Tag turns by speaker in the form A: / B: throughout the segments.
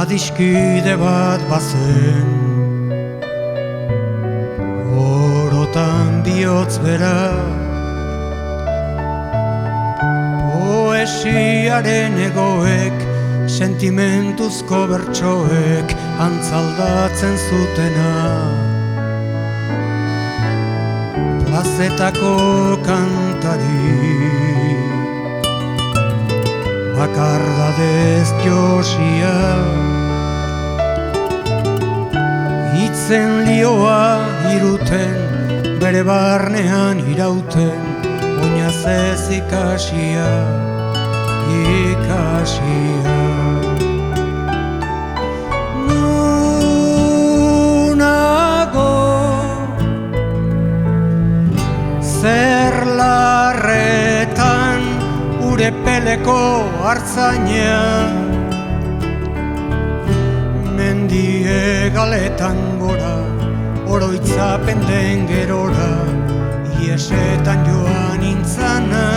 A: adiskide bat bazen, orotan bihotz bera, poesiaren egoek, sentimentuzko bertsoek antzaldatzen zutena. Plazetako kantari, bakardadez josia, hitzen lioa iruten, bere barnean irauten, oinaz ez ikasia, ikasia. Nunago zer larretan ure peleko hartzaina, mendie galetan gora, oroitzapen den gerora, iesetan joan intzana.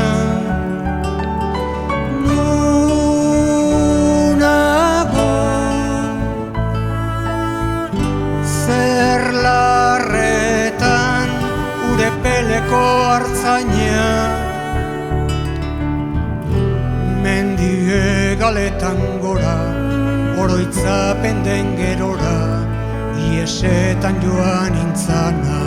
A: Nunago zer larretan ure peleko hartzaina, mendie galetan gora, oroitzapen den gerora, iesetan joan intzana.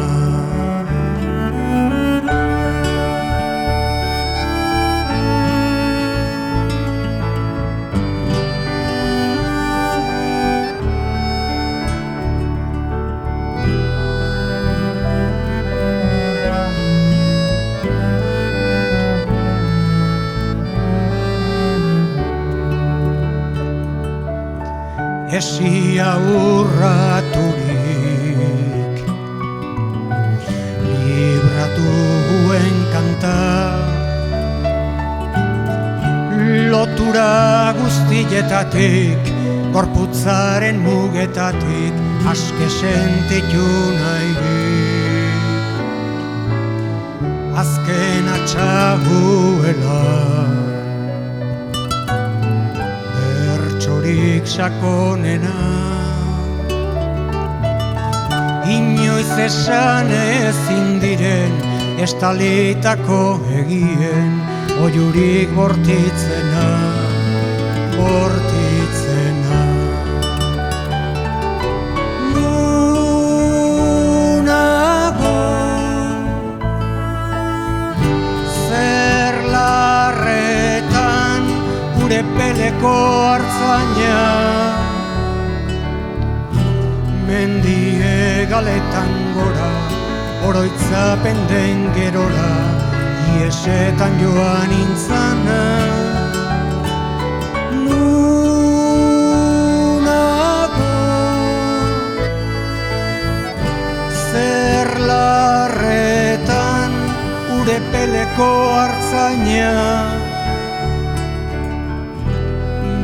A: Esia urraturik, libratuen kanta, lotura guztietatik, gorputzaren mugetatik, aske sentitu nahirik. Azken atxaguela, sakonena, inoiz esan ezin diren estalitako egien, oiurik bortitzena, bortitzena. Nunago zer larretan gure peleko hartzaina, mendie galetan gora, oroitzapen den gerora, iesetan joan intzana. Nunago zer larretan ure peleko hartzaina,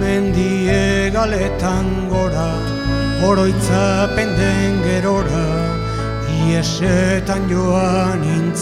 A: mendie galetan gora, oroitzapen den gerora, iesetan joan intzana.